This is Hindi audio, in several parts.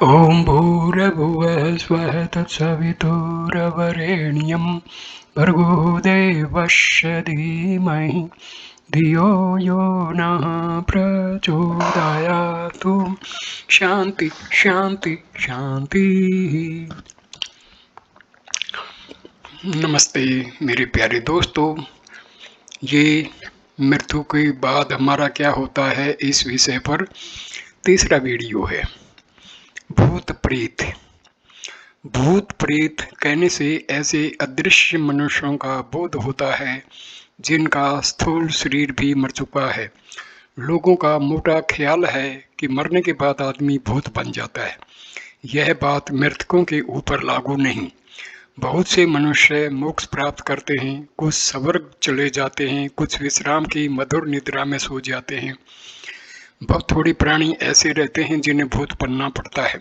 ॐ भूर्भुवः स्वः तत्सवितुर्वरेण्यं भर्गो देवस्य धीमहि धियो यो नः प्रचोदयातु। शांति शांति शांति। नमस्ते मेरे प्यारे दोस्तों, ये मृत्यु के बाद हमारा क्या होता है इस विषय पर तीसरा वीडियो है। भूत प्रेत। भूत प्रेत कहने से ऐसे अदृश्य मनुष्यों का बोध होता है जिनका स्थूल शरीर भी मर चुका है। लोगों का मोटा ख्याल है कि मरने के बाद आदमी भूत बन जाता है। यह बात मृतकों के ऊपर लागू नहीं। बहुत से मनुष्य मोक्ष प्राप्त करते हैं, कुछ स्वर्ग चले जाते हैं, कुछ विश्राम की मधुर निद्रा में सो जाते हैं। बहुत थोड़ी प्राणी ऐसे रहते हैं जिन्हें भूत बनना पड़ता है।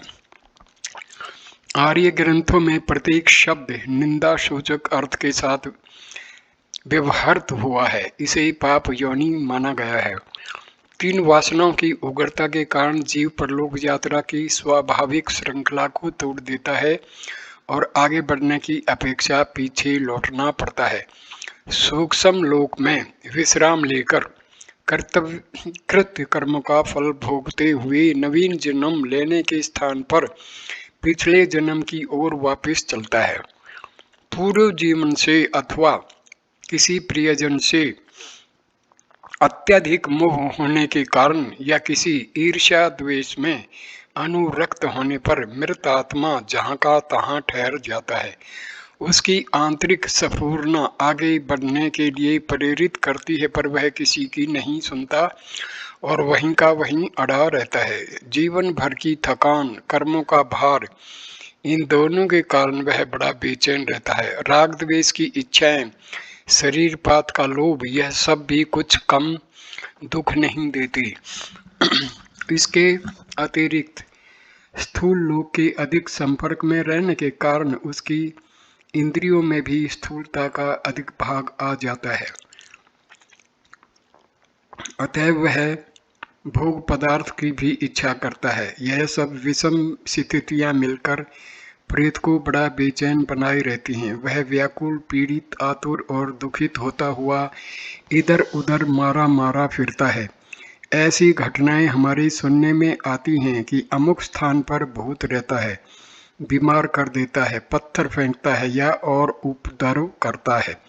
आर्य ग्रंथों में प्रत्येक शब्द निंदा सूचक अर्थ के साथ व्यवहृत हुआ है। इसे पाप योनि माना गया है। 3 वासनाओं की उग्रता के कारण जीव परलोक यात्रा की स्वाभाविक श्रृंखला को तोड़ देता है और आगे बढ़ने की अपेक्षा पीछे लौटना पड़ता है। सूक्ष्म लोक में विश्राम लेकर कृत्य कर्मों का फल भोगते हुए नवीन जन्म लेने के स्थान पर पिछले जन्म की ओर वापस चलता है। पूर्व जीवन से अथवा किसी प्रियजन से अत्यधिक मोह होने के कारण या किसी ईर्ष्या द्वेष में अनुरक्त होने पर मृत आत्मा जहाँ का तहाँ ठहर जाता है। उसकी आंतरिक स्फूर्णा आगे बढ़ने के लिए प्रेरित करती है, पर वह किसी की नहीं सुनता और वहीं का वहीं अड़ा रहता है। जीवन भर की थकान, कर्मों का भार, इन दोनों के कारण वह बड़ा बेचैन रहता है। राग द्वेष की इच्छाएं, शरीर पात का लोभ, यह सब भी कुछ कम दुख नहीं देती। इसके अतिरिक्त स्थूल लोक के अधिक संपर्क में रहने के कारण उसकी इंद्रियों में भी स्थूलता का अधिक भाग आ जाता है। अतः वह भोग पदार्थ की भी इच्छा करता है। यह सब विषम स्थितियां मिलकर प्रेत को बड़ा बेचैन बनाए रहती हैं। वह व्याकुल, पीड़ित, आतुर और दुखित होता हुआ इधर उधर मारा मारा फिरता है। ऐसी घटनाएं हमारे सुनने में आती हैं कि अमुक स्थान पर भूत रहता है, बीमार कर देता है, पत्थर फेंकता है या और उपद्रव करता है।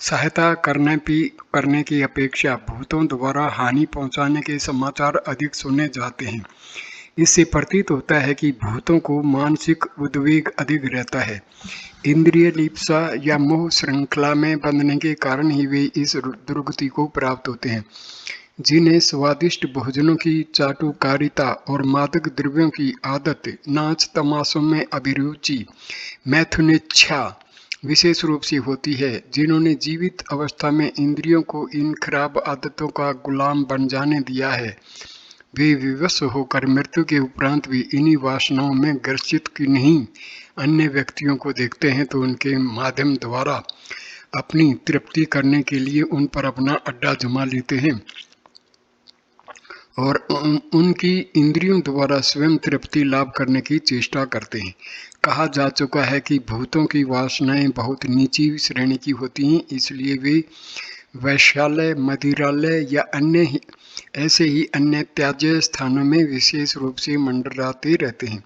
सहायता करने की अपेक्षा भूतों द्वारा हानि पहुंचाने के समाचार अधिक सुने जाते हैं। इससे प्रतीत होता है कि भूतों को मानसिक उद्वेग अधिक रहता है। इंद्रिय लिप्सा या मोह श्रृंखला में बंधने के कारण ही वे इस दुर्गति को प्राप्त होते हैं। जिन्हें स्वादिष्ट भोजनों की चाटुकारिता और मादक द्रव्यों की आदत, नाच तमाशों में अभिरुचि, मैथुनेच्छा विशेष रूप से होती है, जिन्होंने जीवित अवस्था में इंद्रियों को इन खराब आदतों का गुलाम बन जाने दिया है, वे विवश होकर मृत्यु के उपरांत भी इन्हीं वासनाओं में ग्रसित की नहीं अन्य व्यक्तियों को देखते हैं तो उनके माध्यम द्वारा अपनी तृप्ति करने के लिए उन पर अपना अड्डा जमा लेते हैं और उनकी इंद्रियों द्वारा स्वयं तृप्ति लाभ करने की चेष्टा करते हैं। कहा जा चुका है कि भूतों की वासनाएं बहुत नीची श्रेणी की होती हैं, इसलिए वे वैश्यालय, मदिरालय या ऐसे ही अन्य त्याज्य स्थानों में विशेष रूप से मंडराते रहते हैं।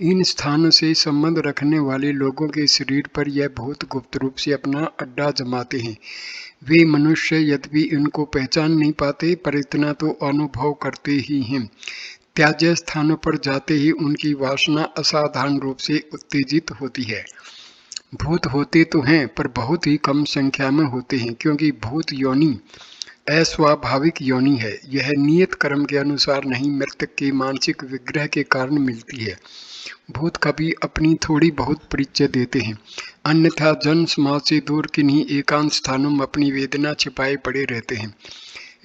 इन स्थानों से संबंध रखने वाले लोगों के शरीर पर यह भूत गुप्त रूप से अपना अड्डा जमाते हैं। वे मनुष्य यद्यपि इनको पहचान नहीं पाते, पर इतना तो अनुभव करते ही हैं। त्याज्य स्थानों पर जाते ही उनकी वासना असाधारण रूप से उत्तेजित होती है। भूत होते तो हैं, पर बहुत ही कम संख्या में होते हैं, क्योंकि भूत योनि अस्वाभाविक योनि है। यह नियत कर्म के अनुसार नहीं, मृतक के मानसिक विग्रह के कारण मिलती है। भूत कभी अपनी थोड़ी बहुत परिचय देते हैं, अन्यथा जन समाज से दूर किन्हीं एकांत स्थानों में अपनी वेदना छिपाए पड़े रहते हैं।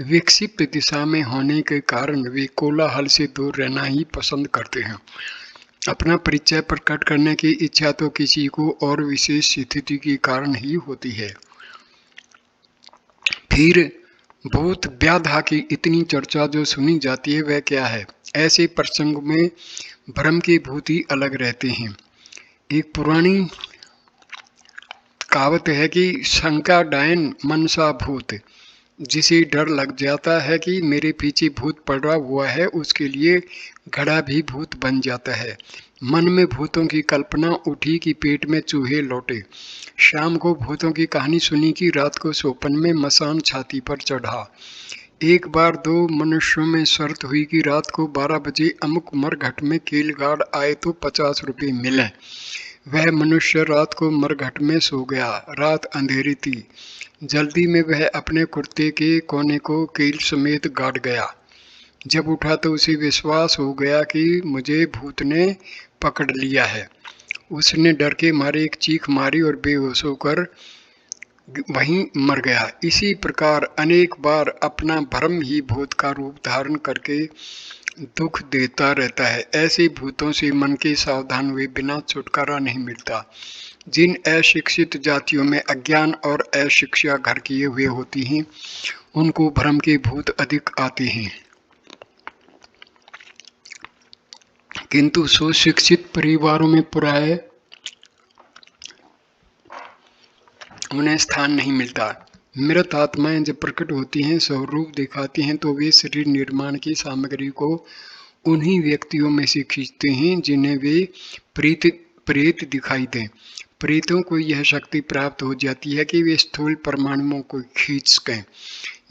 विक्षिप्त दिशा में होने के कारण वे कोलाहल से दूर रहना ही पसंद करते हैं। अपना परिचय प्रकट करने की इच्छा तो किसी को और विशेष स्थिति के कारण ही होती है। फिर भूत व्याधा की इतनी चर्चा जो सुनी जाती है वह क्या है? ऐसे प्रसंग में भ्रम के भूत ही अलग रहते हैं। एक पुरानी कहावत है कि शंका डायन मनसा भूत। जिसे डर लग जाता है कि मेरे पीछे भूत पड़ा हुआ है, उसके लिए घड़ा भी भूत बन जाता है। मन में भूतों की कल्पना उठी कि पेट में चूहे लौटे। शाम को भूतों की कहानी सुनी कि रात को सोपन में मसान छाती पर चढ़ा। एक बार दो मनुष्यों में शर्त हुई कि रात को 12 बजे अमुक मरघट में कीलगाड़ आए तो 50 रुपये मिले। वह मनुष्य रात को मरघट में सो गया। रात अंधेरी थी। जल्दी में वह अपने कुर्ते के कोने को कील समेत गाड़ गया। जब उठा तो उसे विश्वास हो गया कि मुझे भूत ने पकड़ लिया है। उसने डर के मारे एक चीख मारी और बेहोश होकर वहीं मर गया। इसी प्रकार अनेक बार अपना भ्रम ही भूत का रूप धारण करके दुख देता रहता है। ऐसे भूतों से मन के सावधान हुए बिना छुटकारा नहीं मिलता। जिन अशिक्षित जातियों में अज्ञान और अशिक्षा घर किए हुए होती हैं, उनको भ्रम के भूत अधिक आते हैं, किंतु सुशिक्षित परिवारों में प्राय उन्हें स्थान नहीं मिलता। मृत आत्माएं जब प्रकट होती हैं, स्वरूप दिखाती हैं, तो वे शरीर निर्माण की सामग्री को उन्हीं व्यक्तियों में से खींचते हैं जिन्हें वे प्रेत दिखाई दें। प्रेतों को यह शक्ति प्राप्त हो जाती है कि वे स्थूल परमाणुओं को खींच के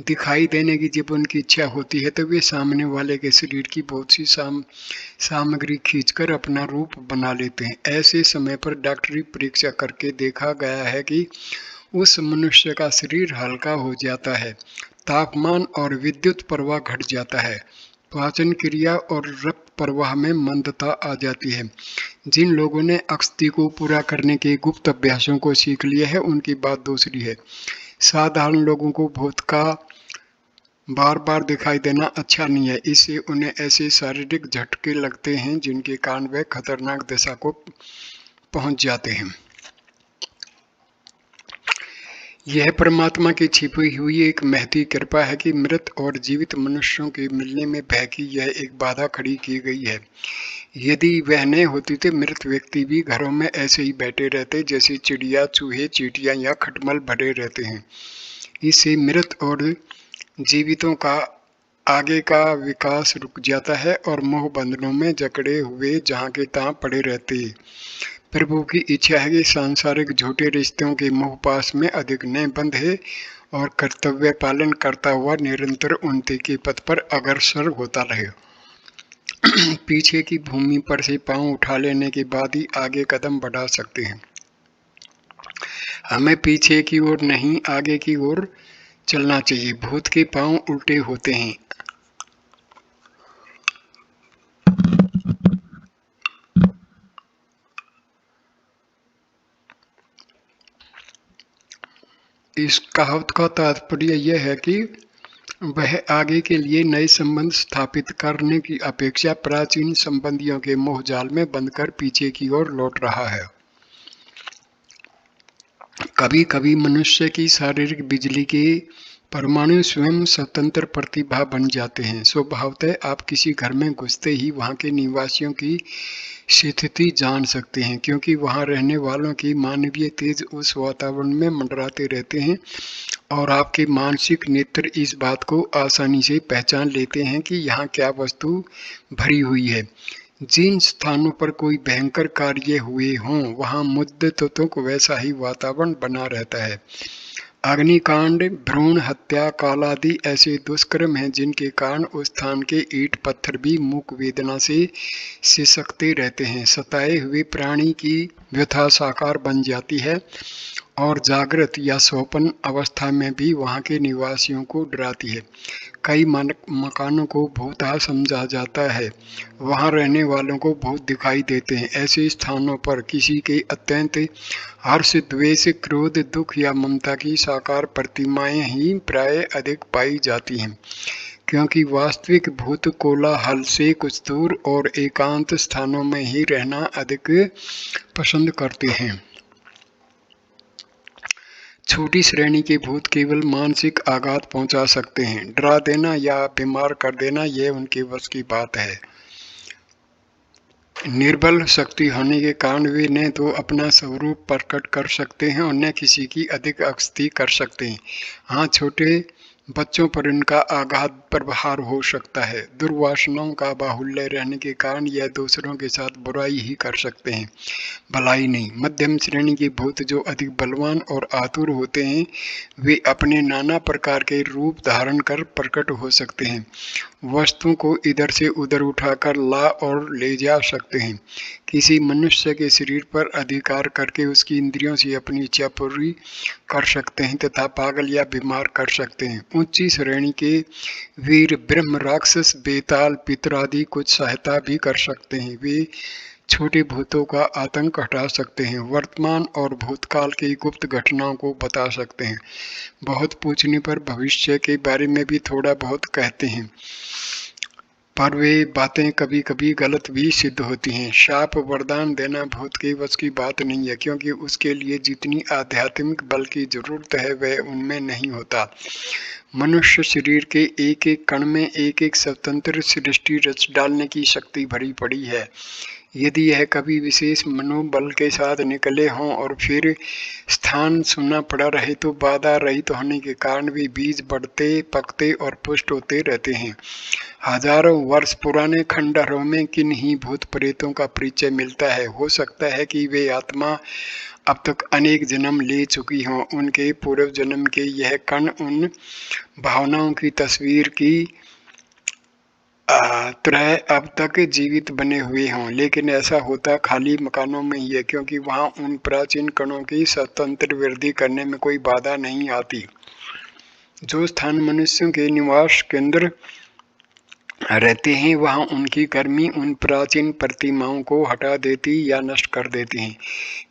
दिखाई देने की जब उनकी इच्छा होती है, तो वे सामने वाले के शरीर की बहुत सी सामग्री खींचकर अपना रूप बना लेते हैं। ऐसे समय पर डॉक्टरी परीक्षा करके देखा गया है कि उस मनुष्य का शरीर हल्का हो जाता है, तापमान और विद्युत प्रवाह घट जाता है, पाचन क्रिया और रक्त प्रवाह में मंदता आ जाती है। जिन लोगों ने अस्थि को पूरा करने के गुप्त अभ्यासों को सीख लिया है, उनकी बात दूसरी है। साधारण लोगों को भूत का बार बार दिखाई देना अच्छा नहीं है। इससे उन्हें ऐसे शारीरिक झटके लगते हैं जिनके कारण वे खतरनाक दशा को पहुंच जाते हैं। यह परमात्मा की छिपी हुई एक महती कृपा है कि मृत और जीवित मनुष्यों के मिलने में भय की यह एक बाधा खड़ी की गई है। यदि वह नहीं होती तो मृत व्यक्ति भी घरों में ऐसे ही बैठे रहते जैसे चिड़िया, चूहे, चींटियां या खटमल भरे रहते हैं। इससे मृत और जीवितों का आगे का विकास रुक जाता है और मोह बंधनों में जकड़े हुए जहां के तहां पड़े रहते हैं। प्रभु की इच्छा है कि सांसारिक झूठे रिश्तों के मोह पास में अधिक न बंधे और कर्तव्य पालन करता हुआ निरंतर उन्नति के पथ पर अग्रसर होता रहे। पीछे की भूमि पर से पांव उठा लेने के बाद ही आगे कदम बढ़ा सकते हैं। हमें पीछे की ओर नहीं, आगे की ओर चलना चाहिए। भूत के पांव उल्टे होते हैं। इस कहावत का तात्पर्य यह है कि वह आगे के लिए नए संबंध स्थापित करने की अपेक्षा प्राचीन संबंधियों के मोहजाल में बंधकर पीछे की ओर लौट रहा है। कभी कभी मनुष्य की शारीरिक बिजली के परमाणु स्वयं स्वतंत्र प्रतिभा बन जाते हैं। स्वभावतः आप किसी घर में घुसते ही वहां के निवासियों की स्थिति जान सकते हैं, क्योंकि वहां रहने वालों की मानवीय तेज उस वातावरण में मंडराते रहते हैं और आपके मानसिक नेत्र इस बात को आसानी से पहचान लेते हैं कि यहाँ क्या वस्तु भरी हुई है। जिन स्थानों पर कोई भयंकर कार्य हुए हों, वहां मुद्दतों को वैसा ही वातावरण बना रहता है। अग्निकांड, भ्रूण हत्या, कालादि ऐसे दुष्कर्म हैं जिनके कारण उस स्थान के ईंट पत्थर भी मूक वेदना से सिसकते रहते हैं। सताए हुए प्राणी की व्यथा साकार बन जाती है और जागृत या स्वप्न अवस्था में भी वहां के निवासियों को डराती है। कई मकानों को भूतहा समझा जाता है। वहां रहने वालों को भूत दिखाई देते हैं। ऐसे स्थानों पर किसी के अत्यंत हर्ष, द्वेष, क्रोध, दुख या ममता की साकार प्रतिमाएं ही प्राय अधिक पाई जाती हैं, क्योंकि वास्तविक भूत कोलाहल से कुछ दूर और एकांत स्थानों में ही रहना अधिक पसंद करते हैं। छोटी श्रेणी के भूत केवल मानसिक आघात पहुंचा सकते हैं। डरा देना या बीमार कर देना यह उनके वश की बात है। निर्बल शक्ति होने के कारण वे न तो अपना स्वरूप प्रकट कर सकते हैं और न किसी की अधिक अक्ति कर सकते हैं। हाँ, छोटे बच्चों पर इनका अगाध प्रभाव हो सकता है। दुर्वासनाओं का बाहुल्य रहने के कारण यह दूसरों के साथ बुराई ही कर सकते हैं, भलाई नहीं। मध्यम श्रेणी के भूत जो अधिक बलवान और आतुर होते हैं, वे अपने नाना प्रकार के रूप धारण कर प्रकट हो सकते हैं। वस्तुओं को इधर से उधर उठाकर ला और ले जा सकते हैं। किसी मनुष्य के शरीर पर अधिकार करके उसकी इंद्रियों से अपनी इच्छा पूरी कर सकते हैं तथा पागल या बीमार कर सकते हैं। ऊंची श्रेणी के वीर ब्रह्म, राक्षस, बेताल, पितर आदि कुछ सहायता भी कर सकते हैं। वे छोटे भूतों का आतंक हटा सकते हैं, वर्तमान और भूतकाल की गुप्त घटनाओं को बता सकते हैं। बहुत पूछने पर भविष्य के बारे में भी थोड़ा बहुत कहते हैं, पर वे बातें कभी कभी गलत भी सिद्ध होती हैं। शाप वरदान देना भूत के वश की बात नहीं है, क्योंकि उसके लिए जितनी आध्यात्मिक बल की जरूरत है वह उनमें नहीं होता। मनुष्य शरीर के एक एक कण में एक एक स्वतंत्र सृष्टि रच डालने की शक्ति भरी पड़ी है। यदि यह कभी विशेष मनोबल के साथ निकले हों और फिर स्थान सुनना पड़ा रहे तो बाधा रहित होने के कारण भी बीज बढ़ते, पकते और पुष्ट होते रहते हैं। हजारों वर्ष पुराने खंडहरों में किन ही भूत प्रेतों का परिचय मिलता है। हो सकता है कि वे आत्मा अब तक अनेक जन्म ले चुकी हों। उनके पूर्व जन्म के यह कण उन भावनाओं की तस्वीर की तरह अब तक जीवित बने हुए हों, लेकिन ऐसा होता खाली मकानों में ही है, क्योंकि वहां उन प्राचीन कणों की स्वतंत्र वृद्धि करने में कोई बाधा नहीं आती। जो स्थान मनुष्यों के निवास केंद्र रहते हैं, वहां उनकी गर्मी उन प्राचीन प्रतिमाओं को हटा देती या नष्ट कर देती है।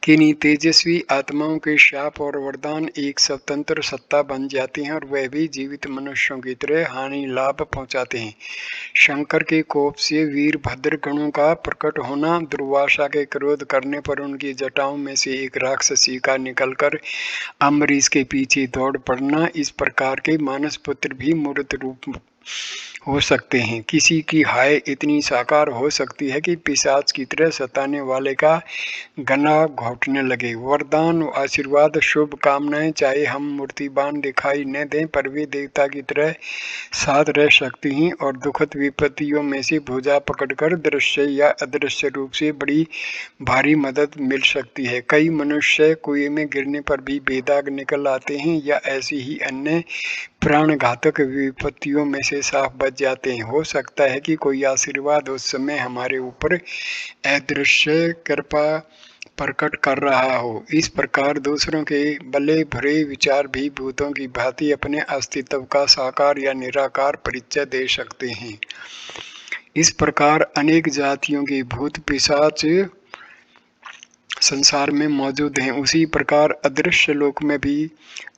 किन्हीं तेजस्वी आत्माओं के शाप और वरदान एक स्वतंत्र सत्ता बन जाते हैं और वह भी जीवित मनुष्यों की तरह हानि लाभ पहुंचाते हैं। शंकर के कोप से वीरभद्र गणों का प्रकट होना, दुर्वासा के क्रोध करने पर उनकी जटाओं में से एक राक्षसी का निकलकर अम्बरीश के पीछे दौड़ पड़ना, इस प्रकार के मानस पुत्र भी मूर्त रूप हो सकते हैं। किसी की हाय इतनी साकार हो सकती है कि पिशाच की तरह सताने वाले का गला घोटने लगे। वरदान, आशीर्वाद, शुभ कामनाएं चाहे हम मूर्तिबान दिखाई न दें, पर वे देवता की तरह साथ रह सकती हैं और दुखद विपत्तियों में से भुजा पकड़कर दृश्य या अदृश्य रूप से बड़ी भारी मदद मिल सकती है। कई मनुष्य कुएं में गिरने पर भी बेदाग निकल आते हैं या ऐसी ही अन्य प्राणघातक विपत्तियों में से साफ बच जाते हैं। हो सकता है कि कोई आशीर्वाद उस समय हमारे ऊपर अदृश्य कृपा प्रकट कर रहा हो। इस प्रकार दूसरों के भले बुरे विचार भी भूतों की भांति अपने अस्तित्व का साकार या निराकार परिचय दे सकते हैं। इस प्रकार अनेक जातियों के भूत पिशाच संसार में मौजूद हैं। उसी प्रकार अदृश्य लोक में भी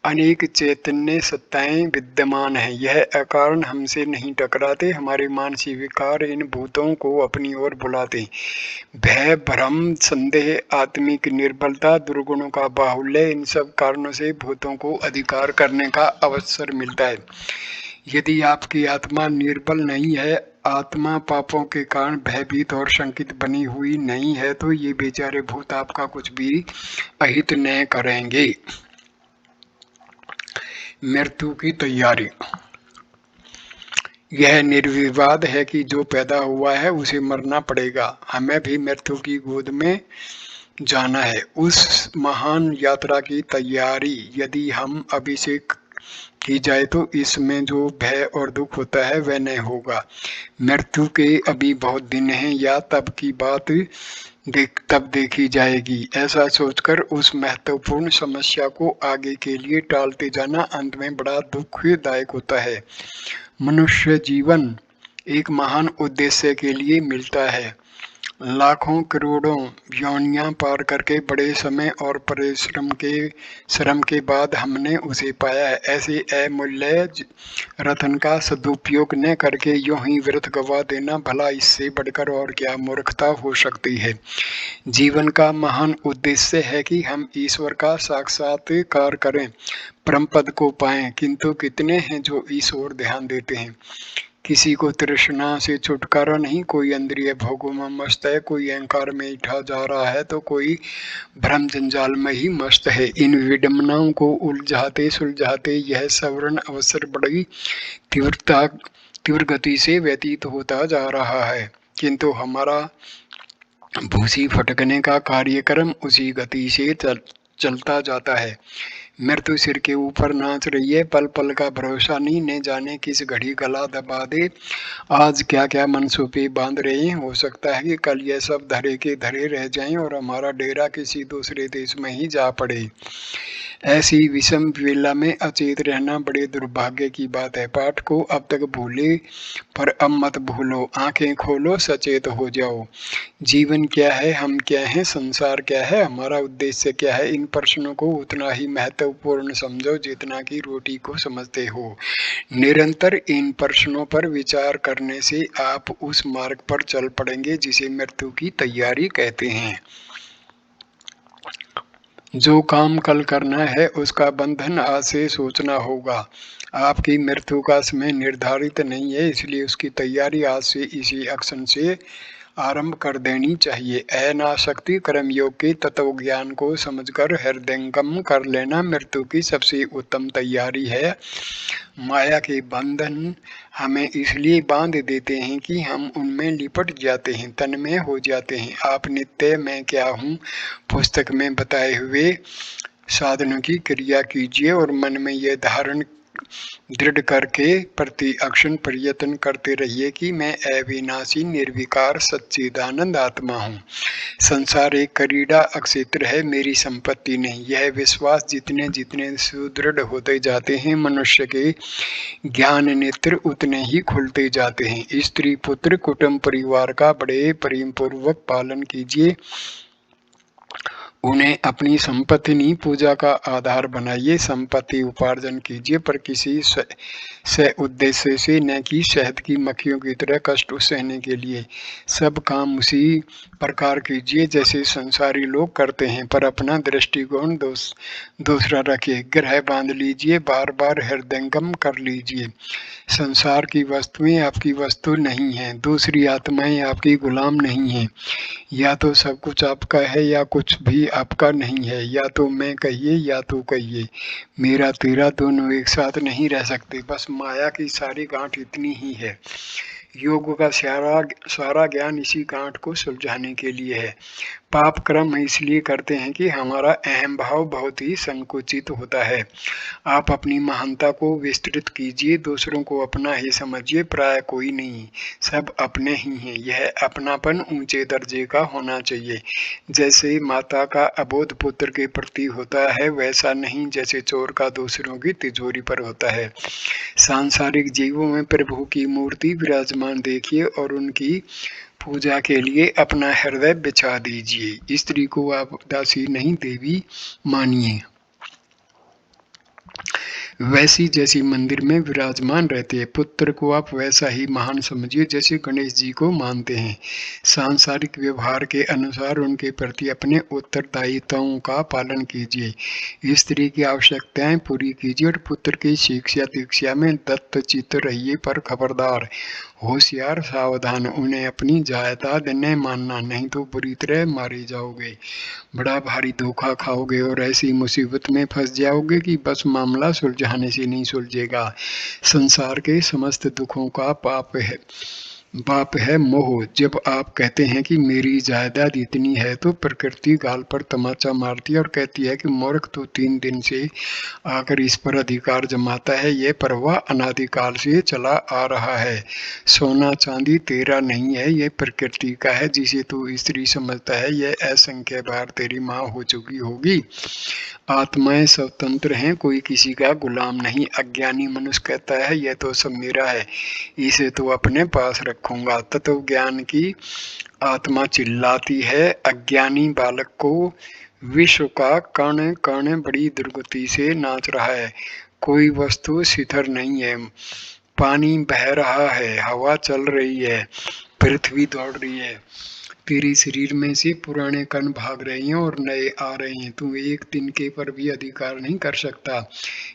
अनेक चैतन्य सत्ताएं विद्यमान हैं। यह अकारण हमसे नहीं टकराते। हमारे मानसिक विकार इन भूतों को अपनी ओर बुलाते हैं। भय, भ्रम, संदेह, आत्मिक निर्बलता, दुर्गुणों का बाहुल्य, इन सब कारणों से भूतों को अधिकार करने का अवसर मिलता है। यदि आपकी आत्मा निर्बल नहीं है, आत्मा पापों के कारण भयभीत और शंकित बनी हुई नहीं है, तो ये बेचारे भूत आपका कुछ भी अहित न करेंगे। मृत्यु की तैयारी। यह निर्विवाद है कि जो पैदा हुआ है उसे मरना पड़ेगा। हमें भी मृत्यु की गोद में जाना है। उस महान यात्रा की तैयारी यदि हम अभी से की जाए तो इसमें जो भय और दुख होता है वह नहीं होगा। मृत्यु के अभी बहुत दिन हैं या तब की बात तब देखी जाएगी। ऐसा सोचकर उस महत्वपूर्ण समस्या को आगे के लिए टालते जाना अंत में बड़ा दुखदायक होता है। मनुष्य जीवन एक महान उद्देश्य के लिए मिलता है। लाखों करोड़ों योनियां पार करके बड़े समय और श्रम के बाद हमने उसे पाया है। ऐसे अमूल्य रत्न का सदुपयोग न करके यूं ही व्यर्थ गवा देना, भला इससे बढ़कर और क्या मूर्खता हो सकती है। जीवन का महान उद्देश्य है कि हम ईश्वर का साक्षात्कार करें, परम पद को पाएं, किंतु कितने हैं जो इस ओर ध्यान देते हैं। किसी को तृष्णा से छुटकारा नहीं, कोई इंद्रिय भोगों में मस्त है, कोई अहंकार में उठा जा रहा है तो कोई भ्रम जंजाल में ही मस्त है। इन विडंबनाओं को उलझाते सुलझाते यह सवर्ण अवसर बड़ी तीव्र गति से व्यतीत होता जा रहा है, किंतु हमारा भूसी फटकने का कार्यक्रम उसी गति से चलता जाता है। मृत्यु सिर के ऊपर नाच रही है, पल पल का भरोसा नहीं, न जाने किस घड़ी गला दबा दे। आज क्या क्या मनसों पे बांध रहे हैं, हो सकता है कि कल यह सब धरे के धरे रह जाएं और हमारा डेरा किसी दूसरे देश में ही जा पड़े। ऐसी विषम वेला में अचेत रहना बड़े दुर्भाग्य की बात है। पाठ को अब तक भूले पर अब मत भूलो, आंखें खोलो, सचेत हो जाओ। जीवन क्या है, हम क्या हैं, संसार क्या है, हमारा उद्देश्य क्या है, इन प्रश्नों को उतना ही महत्वपूर्ण समझो जितना कि रोटी को समझते हो। निरंतर इन प्रश्नों पर विचार करने से आप उस मार्ग पर चल पड़ेंगे जिसे मृत्यु की तैयारी कहते हैं। जो काम कल करना है उसका बंधन आज से सोचना होगा। आपकी मृत्यु का समय निर्धारित नहीं है, इसलिए उसकी तैयारी आज से इसी क्षण से आरंभ कर देनी चाहिए। अनासक्ति कर्मयोग के तत्व ज्ञान को समझकर हृदयंगम कर लेना मृत्यु की सबसे उत्तम तैयारी है। माया के बंधन हमें इसलिए बांध देते हैं कि हम उनमें लिपट जाते हैं, तन्मय हो जाते हैं। आप नित्य मैं क्या हूँ पुस्तक में बताए हुए साधनों की क्रिया कीजिए और मन में यह धारण दृढ़ करके प्रति अक्षण प्रयत्न करते रहिए कि मैं अविनाशी निर्विकार सच्चिदानंद आत्मा हूँ। संसार एक करीड़ा अक्षेत्र है, मेरी संपत्ति नहीं। यह विश्वास जितने जितने सुदृढ़ होते जाते हैं, मनुष्य के ज्ञान नेत्र उतने ही खुलते जाते हैं। स्त्री पुत्र कुटुंब परिवार का बड़े प्रेम पूर्वक पालन कीजिए, उन्हें अपनी संपत्ति नहीं पूजा का आधार बनाइए। संपत्ति उपार्जन कीजिए पर किसी से उद्देश्य से, न कि शहद की मक्खियों की तरह कष्ट सहने के लिए। सब काम उसी प्रकार कीजिए जैसे संसारी लोग करते हैं, पर अपना दृष्टिकोण दूसरा रखिए। ग्रह बांध लीजिए, बार बार हृदयंगम कर लीजिए। संसार की वस्तुएं आपकी वस्तु नहीं हैं, दूसरी आत्माएं आपकी गुलाम नहीं हैं। या तो सब कुछ आपका है या कुछ भी आपका नहीं है। या तो मैं कहिए या तू कहिए, मेरा तेरा दोनों एक साथ नहीं रह सकते। बस माया की सारी गांठ इतनी ही है। योग का सारा ज्ञान इसी गांठ को सुलझाने के लिए है। पाप कर्म इसलिए करते हैं कि हमारा अहम भाव बहुत ही संकुचित होता है। आप अपनी महानता को विस्तृत कीजिए, दूसरों को अपना ही समझिए। प्राय कोई नहीं, सब अपने ही हैं। यह अपनापन ऊंचे दर्जे का होना चाहिए। जैसे माता का अबोध पुत्र के प्रति होता है, वैसा नहीं जैसे चोर का दूसरों की तिजोरी पर होता है। सांसारिक जीवों में प्रभु की मूर्ति विराजमान देखिए और उनकी पूजा के लिए अपना हृदय बिछा दीजिए। स्त्री को आप दासी नहीं देवी मानिए, वैसी जैसी मंदिर में विराजमान रहते हैं। पुत्र को आप वैसा ही महान समझिए जैसे गणेश जी को मानते हैं। सांसारिक व्यवहार के अनुसार उनके प्रति अपने उत्तरदायित्वों का पालन कीजिए। स्त्री की आवश्यकताएं पूरी कीजिए और पुत्र की शिक्षा दीक्षा में दत्तचित्त रहिए, पर खबरदार, होशियार, सावधान। उन्हें अपनी जायदाद न मानना, नहीं तो बुरी तरह मारे जाओगे, बड़ा भारी धोखा खाओगे और ऐसी मुसीबत में फंस जाओगे कि बस मामला सुलझाने से नहीं सुलझेगा। संसार के समस्त दुखों का बाप है मोह। जब आप कहते हैं कि मेरी जायदाद इतनी है, तो प्रकृति गाल पर तमाचा मारती है और कहती है कि मूर्ख, तो 3 दिन से आकर इस पर अधिकार जमाता है। यह परवाह अनादिकाल से चला आ रहा है। सोना चांदी तेरा नहीं है, यह प्रकृति का है। जिसे तू स्त्री समझता है, यह असंख्य बार तेरी माँ हो चुकी होगी। आत्माएं स्वतंत्र हैं, कोई किसी का गुलाम नहीं। अज्ञानी मनुष्य कहता है यह तो सब मेरा है, इसे तो अपने पास रखूंगा। तत्व ज्ञान की आत्मा चिल्लाती है, अज्ञानी बालक को विश्व का कण कण बड़ी दुर्गति से नाच रहा है। कोई वस्तु स्थिर नहीं है, पानी बह रहा है, हवा चल रही है, पृथ्वी दौड़ रही है, तेरे शरीर में से पुराने कण भाग रहे हैं और नए आ रहे हैं। तू एक तिनके पर भी अधिकार नहीं कर सकता।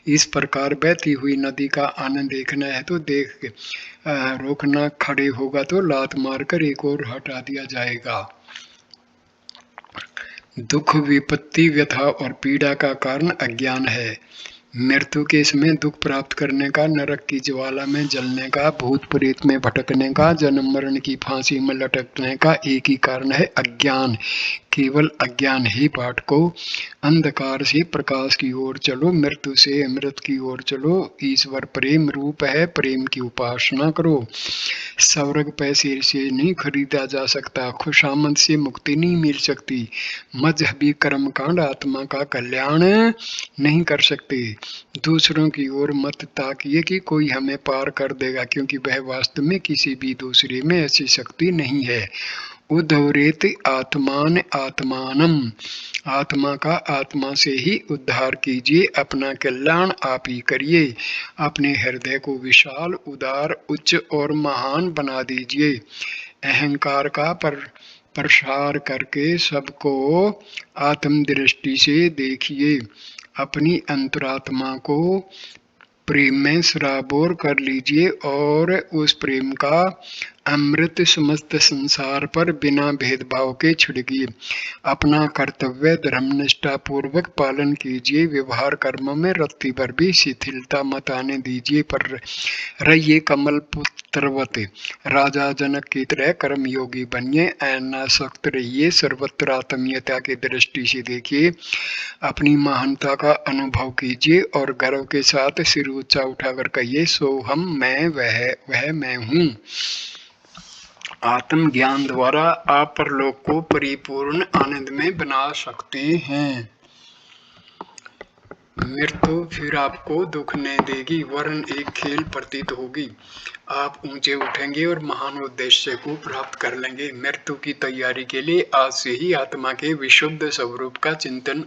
इस प्रकार बहती हुई नदी का आनंद देखना है तो देख, रोकना खड़े होगा तो लात मारकर एक और हटा दिया जाएगा। दुख, विपत्ति, व्यथा और पीड़ा का कारण अज्ञान है। मृत्यु के समय दुख प्राप्त करने का, नरक की ज्वाला में जलने का, भूत प्रेत में भटकने का, जन्म मरण की फांसी में लटकने का एक ही कारण है, अज्ञान। केवल अज्ञान ही बाटको। अंधकार से प्रकाश की ओर चलो, मृत्यु से अमृत की ओर चलो। ईश्वर प्रेम रूप है, प्रेम की उपासना करो। स्वर्ग पैसे से नहीं खरीदा जा सकता, खुशामद से मुक्ति नहीं मिल सकती। मजहबी कर्मकांड आत्मा का कल्याण नहीं कर सकते। दूसरों की ओर मत ताकिए कि कोई हमें पार कर देगा, क्योंकि वह वास्तव में किसी भी दूसरे में ऐसी शक्ति नहीं है। उद्धवरेत आत्मान आत्मानम। आत्मा का आत्मा से ही उद्धार कीजिए, अपना कल्याण आप ही करिए। अपने हृदय को विशाल, उदार, उच्च और महान बना दीजिए। अहंकार का प्रसार करके सबको आत्मदृष्टि से देखिए। अपनी अंतरात्मा को प्रेम में सराबोर कर लीजिए और उस प्रेम का अमृत समस्त संसार पर बिना भेदभाव के छिड़किए। अपना कर्तव्य धर्मनिष्ठा पूर्वक पालन कीजिए। व्यवहार कर्म में रत्ती भर भी शिथिलता मत आने दीजिए, पर रहिए कमल पुत्रवत। राजा जनक की तरह कर्म योगी बनिए। अनासक्त रहिए, सर्वत्र आत्मीयता की दृष्टि से देखिए। अपनी महानता का अनुभव कीजिए और गर्व के साथ सिर ऊंचा उठाकर कहिए, सो हम, मैं, वह मैं हूँ। आत्म ज्ञान द्वारा आप परलोक को परिपूर्ण आनंद में बना सकते हैं। मृत्यु फिर आपको दुख नहीं देगी, वरन एक खेल प्रतीत होगी। आप ऊंचे उठेंगे और महान उद्देश्य को प्राप्त कर लेंगे। मृत्यु की तैयारी के लिए आज से ही आत्मा के विशुद्ध स्वरूप का चिंतन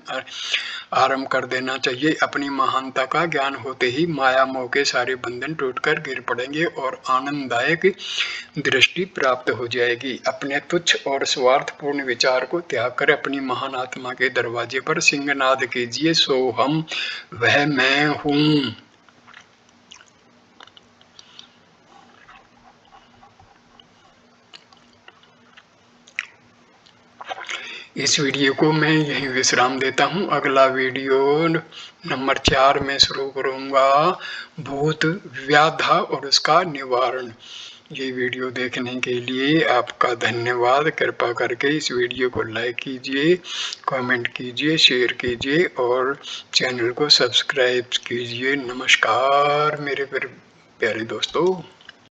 आरंभ कर देना चाहिए। अपनी महानता का ज्ञान होते ही माया मोह के सारे बंधन टूटकर गिर पड़ेंगे और आनंददायक दृष्टि प्राप्त हो जाएगी। अपने तुच्छ और स्वार्थपूर्ण विचार को त्याग कर अपनी महान आत्मा के दरवाजे पर सिंहनाद कीजिए, सो हम, वह मैं हूँ। इस वीडियो को मैं यहीं विश्राम देता हूँ। अगला वीडियो नंबर 4 में शुरू करूँगा, भूत व्याधा और उसका निवारण। ये वीडियो देखने के लिए आपका धन्यवाद। कृपा करके इस वीडियो को लाइक कीजिए, कमेंट कीजिए, शेयर कीजिए और चैनल को सब्सक्राइब कीजिए। नमस्कार मेरे प्यारे दोस्तों।